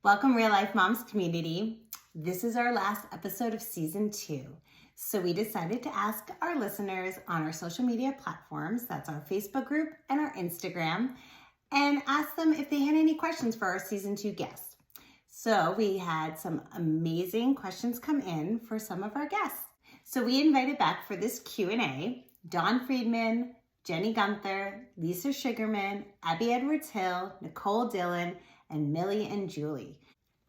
Welcome, Real Life Momz community. This is our last episode of season 2. So we decided to ask our listeners on our social media platforms, that's our Facebook group and our Instagram, and ask them if they had any questions for our season 2 guests. So we had some amazing questions come in for some of our guests. So we invited back for this Q&A, Dawn Friedman, Jenny Guenther, Lisa Sugarman, Abbey Edwards-Hill, Nicole Dillon, and Millie and Julie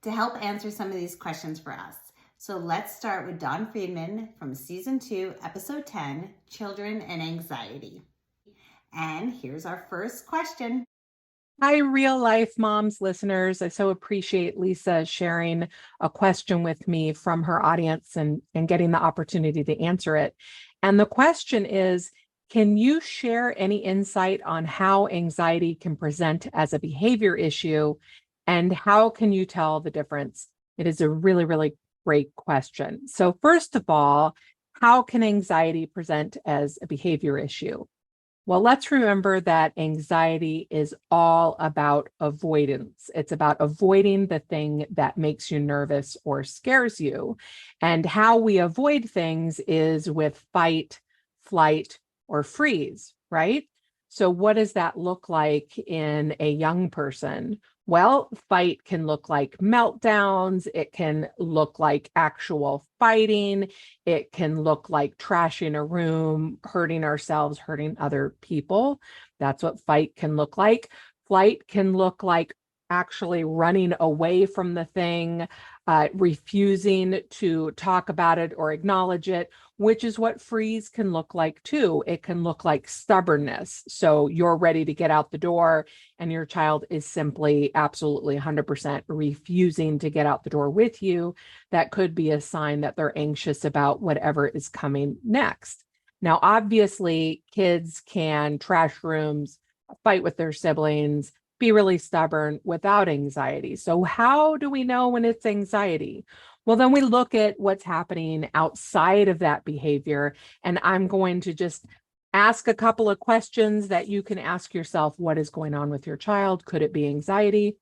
to help answer some of these questions for us. So let's start with Dawn Friedman from season 2, episode 10, Children and Anxiety. And here's our first question. Hi, Real Life Momz listeners. I so appreciate Lisa sharing a question with me from her audience and getting the opportunity to answer it. And the question is, can you share any insight on how anxiety can present as a behavior issue, and how can you tell the difference? It is a really, really great question. So first of all, how can anxiety present as a behavior issue? Well, let's remember that anxiety is all about avoidance. It's about avoiding the thing that makes you nervous or scares you. And how we avoid things is with fight, flight, or freeze, right? So what does that look like in a young person? Well, fight can look like meltdowns. It can look like actual fighting. It can look like trashing a room, hurting ourselves, hurting other people. That's what fight can look like. Flight can look like actually running away from the thing, refusing to talk about it or acknowledge it, which is what freeze can look like too. It can look like stubbornness. So you're ready to get out the door and your child is simply absolutely 100% refusing to get out the door with you. That could be a sign that they're anxious about whatever is coming next. Now, obviously, kids can trash rooms, fight with their siblings, be really stubborn without anxiety. So how do we know when it's anxiety? Well, then we look at what's happening outside of that behavior. And I'm going to just ask a couple of questions that you can ask yourself. What is going on with your child? Could it be anxiety?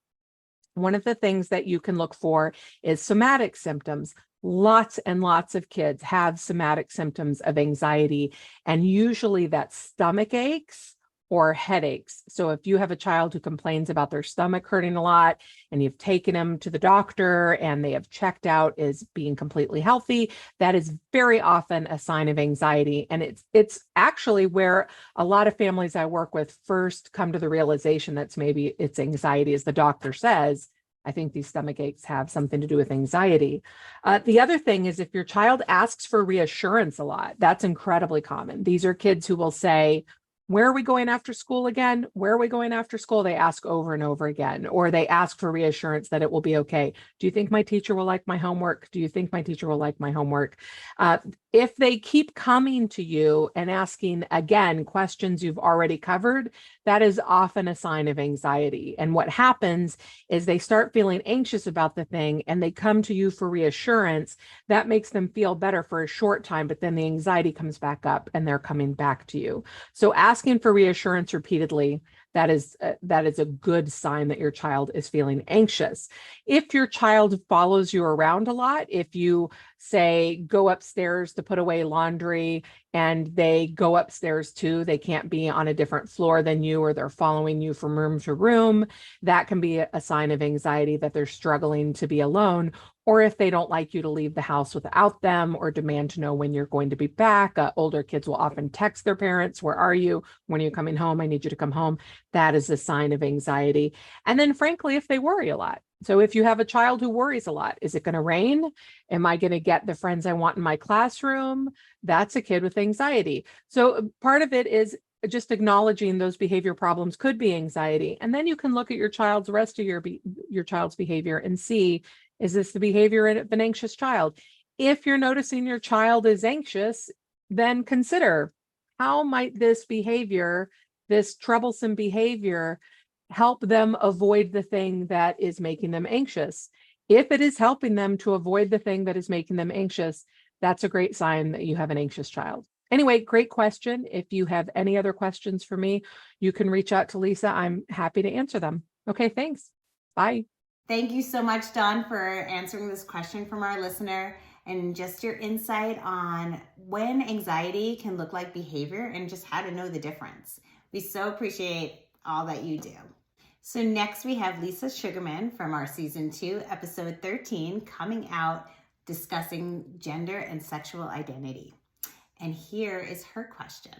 One of the things that you can look for is somatic symptoms. Lots and lots of kids have somatic symptoms of anxiety, and usually that's stomach aches or headaches. So if you have a child who complains about their stomach hurting a lot and you've taken them to the doctor and they have checked out as being completely healthy, that is very often a sign of anxiety. And it's actually where a lot of families I work with first come to the realization that maybe it's anxiety, as the doctor says. I think these stomach aches have something to do with anxiety. The other thing is if your child asks for reassurance a lot, that's incredibly common. These are kids who will say, where are we going after school again? Where are we going after school? They ask over and over again, or they ask for reassurance that it will be okay. Do you think my teacher will like my homework? Do you think my teacher will like my homework? If they keep coming to you and asking, again, questions you've already covered, that is often a sign of anxiety. And what happens is they start feeling anxious about the thing and they come to you for reassurance. That makes them feel better for a short time, but then the anxiety comes back up and they're coming back to you. So asking for reassurance repeatedly, that is a good sign that your child is feeling anxious. If your child follows you around a lot, if you say, go upstairs to put away laundry and they go upstairs too, they can't be on a different floor than you, or they're following you from room to room, that can be a sign of anxiety that they're struggling to be alone. Or if they don't like you to leave the house without them or demand to know when you're going to be back. Older kids will often text their parents, where are you? When are you coming home? I need you to come home. That is a sign of anxiety. And then frankly, if they worry a lot. So if you have a child who worries a lot, is it going to rain? Am I going to get the friends I want in my classroom? That's a kid with anxiety. So part of it is just acknowledging those behavior problems could be anxiety. And then you can look at your child's rest of your child's behavior and see, is this the behavior of an anxious child? If you're noticing your child is anxious, then consider, how might this behavior, this troublesome behavior, help them avoid the thing that is making them anxious? If it is helping them to avoid the thing that is making them anxious, that's a great sign that you have an anxious child. Anyway, great question. If you have any other questions for me, you can reach out to Lisa. I'm happy to answer them. Okay, thanks. Bye. Thank you so much, Dawn, for answering this question from our listener and just your insight on when anxiety can look like behavior and just how to know the difference. We so appreciate all that you do. So next we have Lisa Sugarman from our season 2, episode 13, coming out discussing gender and sexual identity. And here is her question.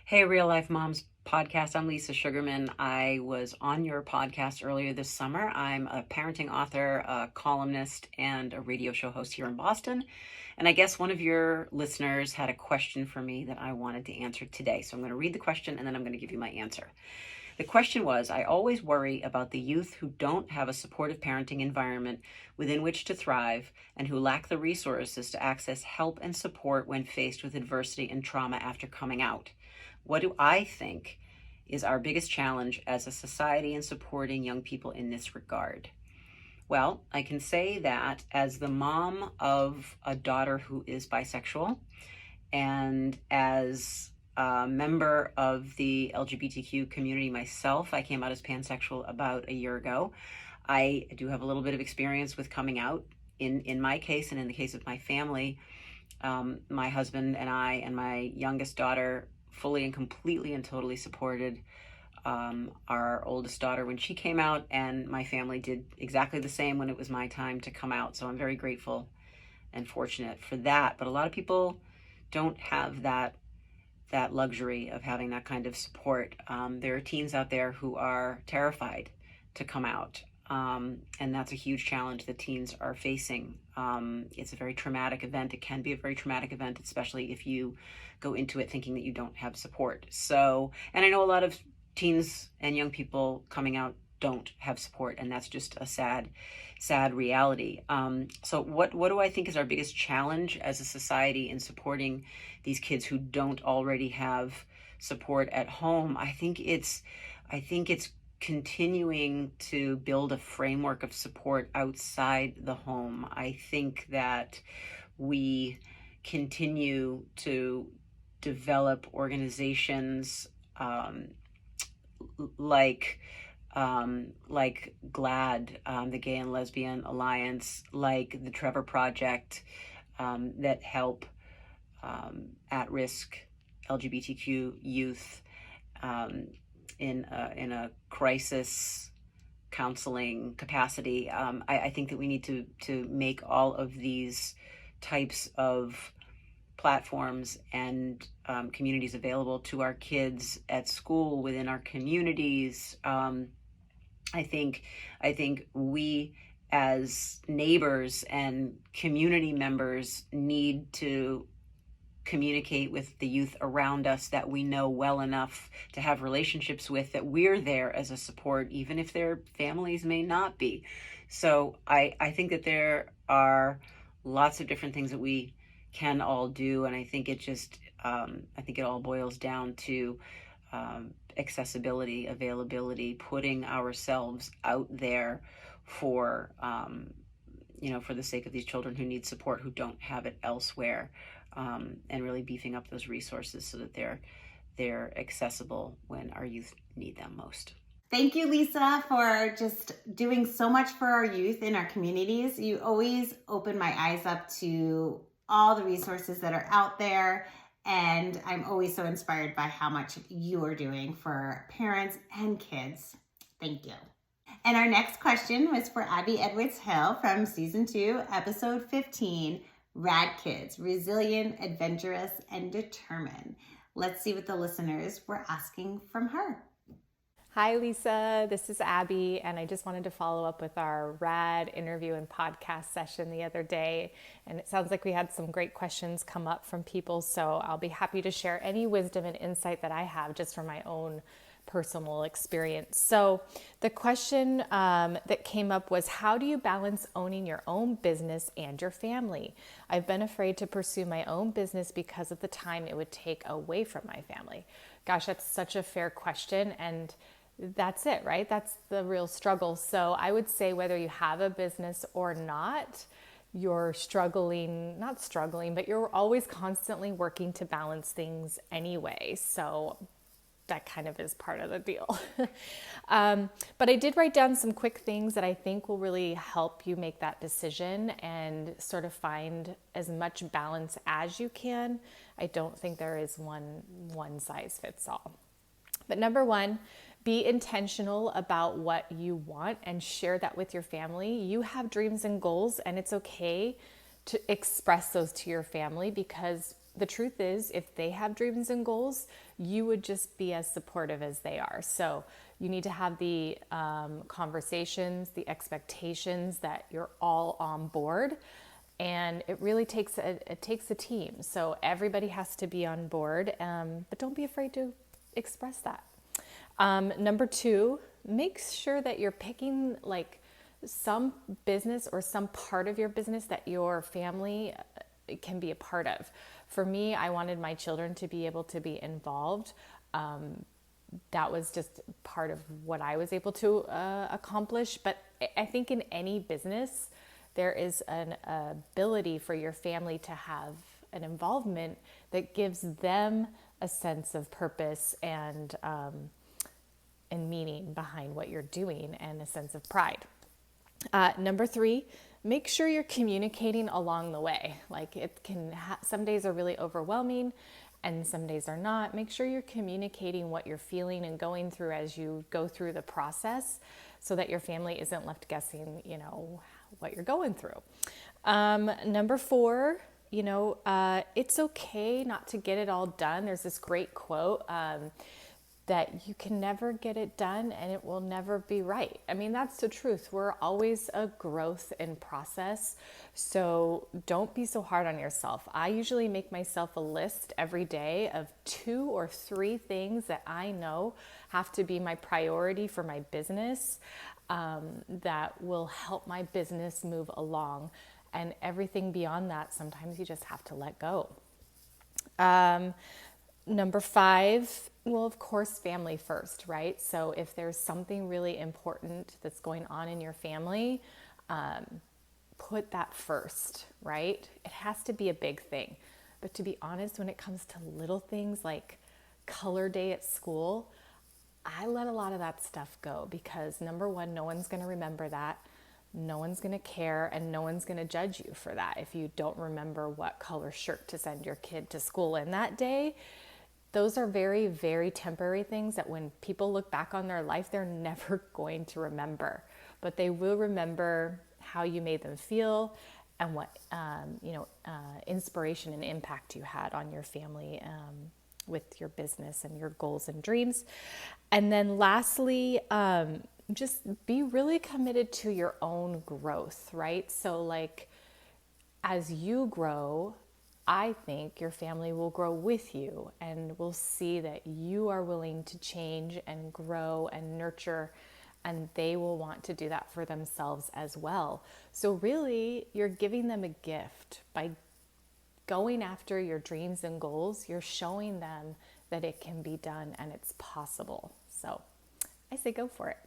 Hey, Real Life Momz podcast. I'm Lisa Sugarman. I was on your podcast earlier this summer. I'm a parenting author, a columnist, and a radio show host here in Boston. And I guess one of your listeners had a question for me that I wanted to answer today. So I'm going to read the question and then I'm going to give you my answer. The question was, I always worry about the youth who don't have a supportive parenting environment within which to thrive and who lack the resources to access help and support when faced with adversity and trauma after coming out. What do I think is our biggest challenge as a society in supporting young people in this regard? Well, I can say that as the mom of a daughter who is bisexual and as a member of the LGBTQ community myself, I came out as pansexual about a year ago. I do have a little bit of experience with coming out in my case and in the case of my family. My husband and I and my youngest daughter fully and completely and totally supported our oldest daughter when she came out, and my family did exactly the same when it was my time to come out. So I'm very grateful and fortunate for that. But a lot of people don't have that luxury of having that kind of support. There are teens out there who are terrified to come out. And that's a huge challenge that teens are facing. It's a very traumatic event. It can be a very traumatic event, especially if you go into it thinking that you don't have support. So, and I know a lot of teens and young people coming out don't have support, and that's just a sad reality. So what do I think is our biggest challenge as a society in supporting these kids who don't already have support at home? I think it's continuing to build a framework of support outside the home. I think that we continue to develop organizations like GLAAD, the Gay and Lesbian Alliance, like the Trevor Project, that help at-risk LGBTQ youth in a crisis counseling capacity. I think that we need to make all of these types of platforms and communities available to our kids at school, within our communities. I think we as neighbors and community members need to communicate with the youth around us that we know well enough to have relationships with, that we're there as a support, even if their families may not be. So I think that there are lots of different things that we can all do, and I think it just I think it all boils down to accessibility, availability, putting ourselves out there for for the sake of these children who need support, who don't have it elsewhere, and really beefing up those resources so that they're accessible when our youth need them most. Thank you, Lisa, for just doing so much for our youth in our communities. You always open my eyes up to all the resources that are out there, and I'm always so inspired by how much you are doing for parents and kids. Thank you. And our next question was for Abbey Edwards-Hill from season 2, episode 15, Rad Kids, Resilient, Adventurous, and Determined. Let's see what the listeners were asking from her. Hi, Lisa. This is Abby, and I just wanted to follow up with our rad interview and podcast session the other day. And it sounds like we had some great questions come up from people, so I'll be happy to share any wisdom and insight that I have just from my own personal experience. So the question that came up was, how do you balance owning your own business and your family? I've been afraid to pursue my own business because of the time it would take away from my family. Gosh, that's such a fair question, and that's it, right? That's the real struggle. So I would say whether you have a business or not, you're not struggling, but you're always constantly working to balance things anyway. So that kind of is part of the deal. But I did write down some quick things that I think will really help you make that decision and sort of find as much balance as you can. I don't think there is one size fits all. But number one, be intentional about what you want and share that with your family. You have dreams and goals, and it's okay to express those to your family, because the truth is, if they have dreams and goals, you would just be as supportive as they are. So you need to have the conversations, the expectations that you're all on board. And it really takes a team. So everybody has to be on board, but don't be afraid to express that. Number two, make sure that you're picking like some business or some part of your business that your family can be a part of. For me, I wanted my children to be able to be involved. That was just part of what I was able to accomplish. But I think in any business, there is an ability for your family to have an involvement that gives them a sense of purpose and meaning behind what you're doing, and a sense of pride. Number three, make sure you're communicating along the way. Like it can, some days are really overwhelming and some days are not. Make sure you're communicating what you're feeling and going through as you go through the process, so that your family isn't left guessing, what you're going through. Number four, it's okay not to get it all done. There's this great quote, that you can never get it done and it will never be right. I mean, that's the truth. We're always a growth in process. So don't be so hard on yourself. I usually make myself a list every day of 2 or 3 things that I know have to be my priority for my business, that will help my business move along. And everything beyond that, sometimes you just have to let go. Number 5, well, of course, family first, right? So if there's something really important that's going on in your family, put that first, right? It has to be a big thing. But to be honest, when it comes to little things like color day at school, I let a lot of that stuff go, because number 1, no one's going to remember that. No one's going to care, and no one's going to judge you for that. If you don't remember what color shirt to send your kid to school in that day, those are very, very temporary things that when people look back on their life, they're never going to remember. But they will remember how you made them feel and what, inspiration and impact you had on your family with your business and your goals and dreams. And then lastly, just be really committed to your own growth, right? So like, as you grow, I think your family will grow with you and will see that you are willing to change and grow and nurture, and they will want to do that for themselves as well. So really, you're giving them a gift by going after your dreams and goals. You're showing them that it can be done and it's possible. So I say go for it.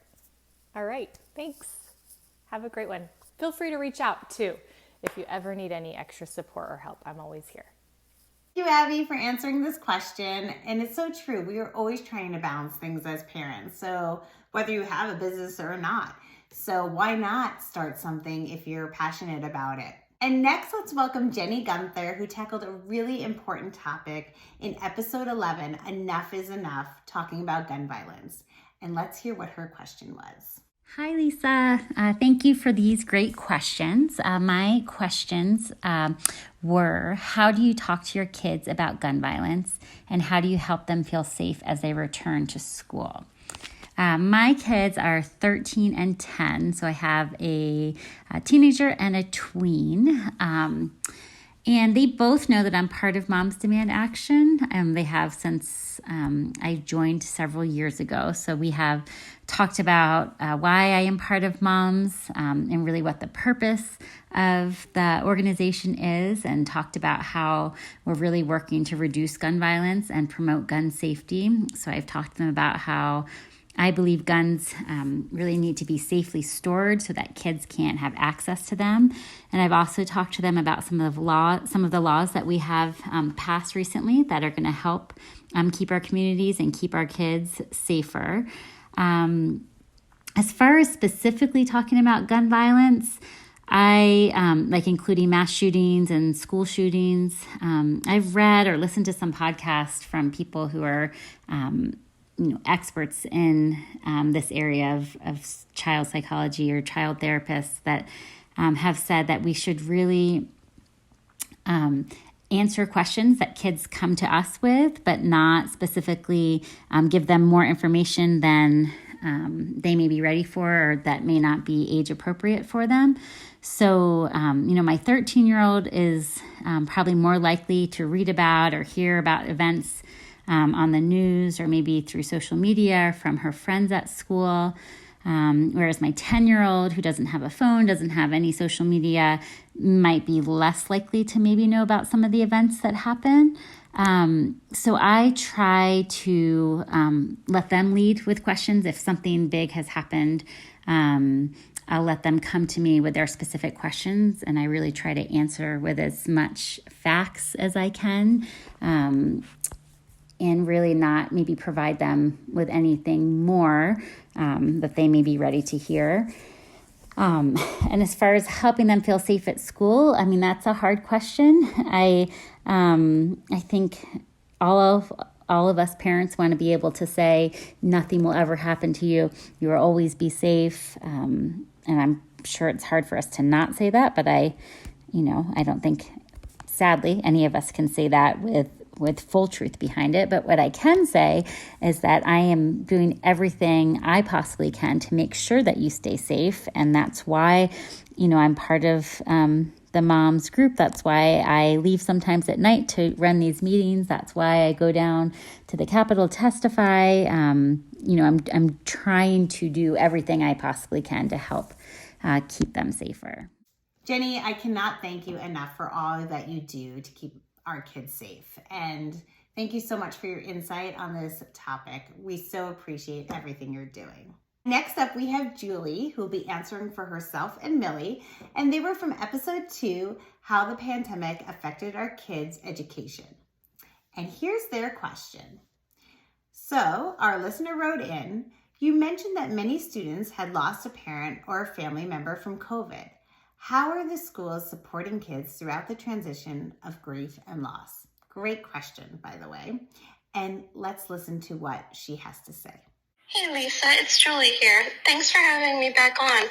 All right, thanks. Have a great one. Feel free to reach out too if you ever need any extra support or help. I'm always here. Thank you, Abby, for answering this question. And it's so true. We are always trying to balance things as parents. So whether you have a business or not. So why not start something if you're passionate about it? And next, let's welcome Jenny Guenther, who tackled a really important topic in episode 11, Enough is Enough, talking about gun violence. And let's hear what her question was. Hi, Lisa. Thank you for these great questions. My questions were, how do you talk to your kids about gun violence, and how do you help them feel safe as they return to school? My kids are 13 and 10, so I have a teenager and a tween. And they both know that I'm part of Moms Demand Action. They have since I joined several years ago. So we have talked about why I am part of Moms and really what the purpose of the organization is, and talked about how we're really working to reduce gun violence and promote gun safety. So I've talked to them about how I believe guns really need to be safely stored so that kids can't have access to them. And I've also talked to them about some of the laws that we have passed recently that are going to help keep our communities and keep our kids safer. As far as specifically talking about gun violence, I like including mass shootings and school shootings. I've read or listened to some podcasts from people who are experts in this area of child psychology or child therapists that have said that we should really answer questions that kids come to us with, but not specifically give them more information than they may be ready for or that may not be age appropriate for them. So, my 13-year-old is probably more likely to read about or hear about events on the news or maybe through social media or from her friends at school. Whereas my 10-year-old who doesn't have a phone, doesn't have any social media, might be less likely to maybe know about some of the events that happen. So I try to let them lead with questions. If something big has happened, I'll let them come to me with their specific questions, and I really try to answer with as much facts as I can, and really not maybe provide them with anything more that they may be ready to hear. And as far as helping them feel safe at school, I mean, that's a hard question. I think all of us parents want to be able to say nothing will ever happen to you. You will always be safe. And I'm sure it's hard for us to not say that, but I don't think, sadly, any of us can say that with full truth behind it. But what I can say is that I am doing everything I possibly can to make sure that you stay safe. And that's why, I'm part of the moms group. That's why I leave sometimes at night to run these meetings. That's why I go down to the Capitol to testify. I'm trying to do everything I possibly can to help keep them safer. Jenny, I cannot thank you enough for all that you do to keep our kids safe. And thank you so much for your insight on this topic. We so appreciate everything you're doing. Next up, we have Julie, who will be answering for herself and Millie. And they were from episode 2, How the Pandemic Affected Our Kids' Education. And here's their question. So our listener wrote in, you mentioned that many students had lost a parent or a family member from COVID. How are the schools supporting kids throughout the transition of grief and loss? Great question, by the way. And let's listen to what she has to say. Hey Lisa, it's Julie here. Thanks for having me back on.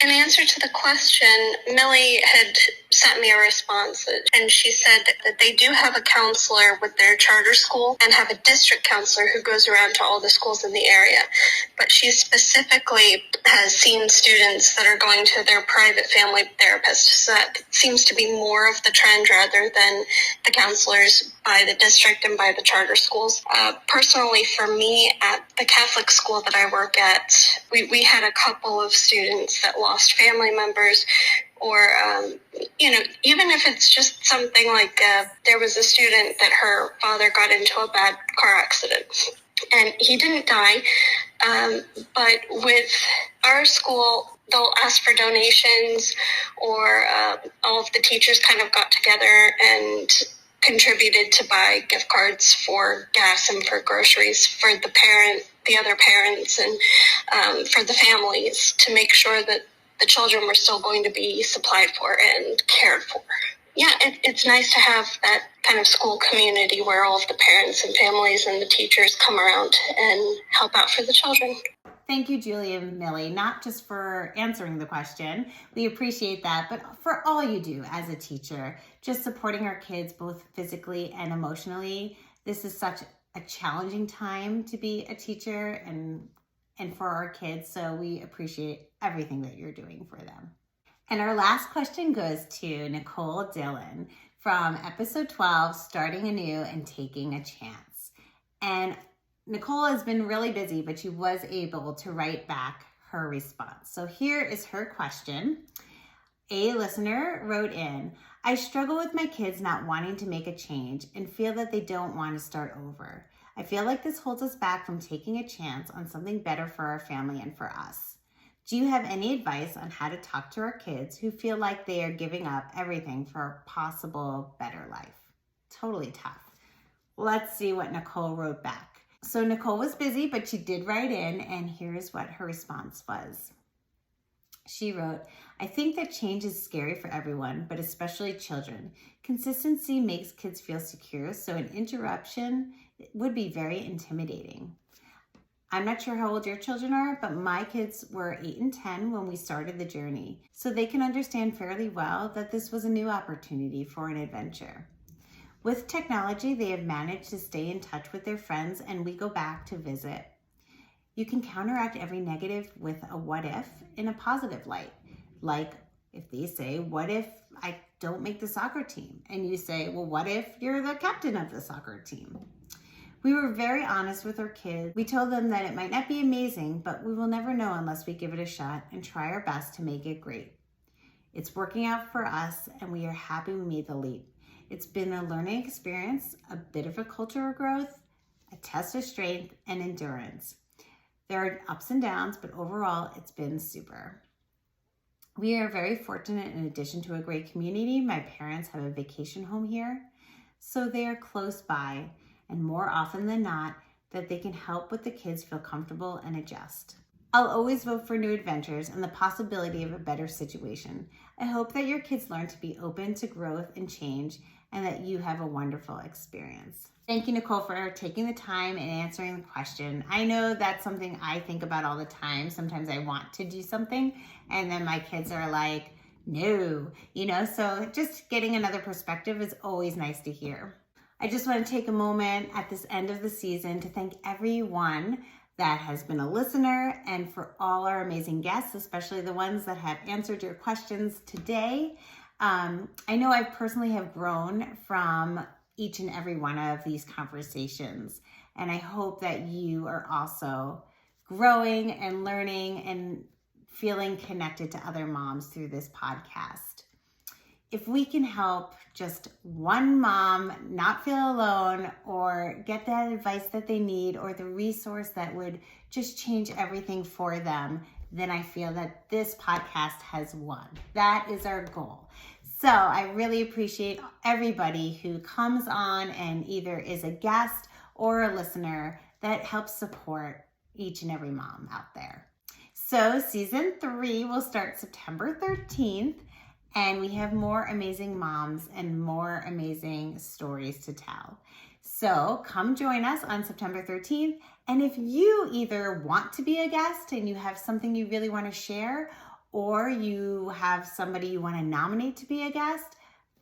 In answer to the question, Millie had sent me a response, and she said that they do have a counselor with their charter school and have a district counselor who goes around to all the schools in the area. But she specifically has seen students that are going to their private family therapist. So that seems to be more of the trend rather than the counselors by the district and by the charter schools. Personally, for me, at the Catholic school that I work at, we had a couple of students that lost family members, or even if it's just something like there was a student that her father got into a bad car accident and he didn't die, but with our school they'll ask for donations, or all of the teachers kind of got together and contributed to buy gift cards for gas and for groceries for the other parents, and for the families, to make sure that the children were still going to be supplied for and cared for. Yeah, it's nice to have that kind of school community where all of the parents and families and the teachers come around and help out for the children. Thank you, Julie and Millie, not just for answering the question. We appreciate that, but for all you do as a teacher, just supporting our kids both physically and emotionally. This is such a challenging time to be a teacher and for our kids, so we appreciate everything that you're doing for them. And our last question goes to Nicole Dillon from episode 12, Starting Anew and Taking a Chance. And Nicole has been really busy, but she was able to write back her response. So here is her question. A listener wrote in, I struggle with my kids not wanting to make a change and feel that they don't want to start over. I feel like this holds us back from taking a chance on something better for our family and for us. Do you have any advice on how to talk to our kids who feel like they are giving up everything for a possible better life? Totally tough. Let's see what Nicole wrote back. So Nicole was busy, but she did write in, and here's what her response was. She wrote, I think that change is scary for everyone, but especially children. Consistency makes kids feel secure, so an interruption would be very intimidating. I'm not sure how old your children are, but my kids were 8 and 10 when we started the journey, so they can understand fairly well that this was a new opportunity for an adventure. With technology, they have managed to stay in touch with their friends, and we go back to visit. You can counteract every negative with a what if in a positive light. Like if they say, what if I don't make the soccer team? And you say, well, what if you're the captain of the soccer team? We were very honest with our kids. We told them that it might not be amazing, but we will never know unless we give it a shot and try our best to make it great. It's working out for us, and we are happy we made the leap. It's been a learning experience, a bit of a cultural growth, a test of strength and endurance. There are ups and downs, but overall, it's been super. We are very fortunate. In addition to a great community, my parents have a vacation home here, so they are close by, and more often than not, that they can help with the kids feel comfortable and adjust. I'll always vote for new adventures and the possibility of a better situation. I hope that your kids learn to be open to growth and change, and that you have a wonderful experience. Thank you, Nicole, for taking the time and answering the question. I know that's something I think about all the time. Sometimes I want to do something, and then my kids are like, no, so just getting another perspective is always nice to hear. I just want to take a moment at this end of the season to thank everyone that has been a listener, and for all our amazing guests, especially the ones that have answered your questions today. I know I personally have grown from each and every one of these conversations, and I hope that you are also growing and learning and feeling connected to other moms through this podcast. If we can help just one mom not feel alone or get that advice that they need or the resource that would just change everything for them, then I feel that this podcast has won. That is our goal. So I really appreciate everybody who comes on and either is a guest or a listener that helps support each and every mom out there. So season 3 will start September 13th. And we have more amazing moms and more amazing stories to tell. So come join us on September 13th. And if you either want to be a guest and you have something you really want to share, or you have somebody you want to nominate to be a guest,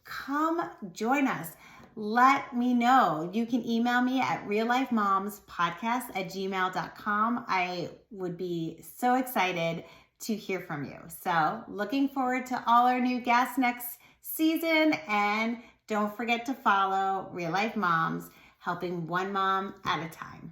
come join us. Let me know. You can email me at reallifemomspodcast@gmail.com. I would be so excited to hear from you. So looking forward to all our new guests next season. And don't forget to follow Real Life Momz, helping one mom at a time.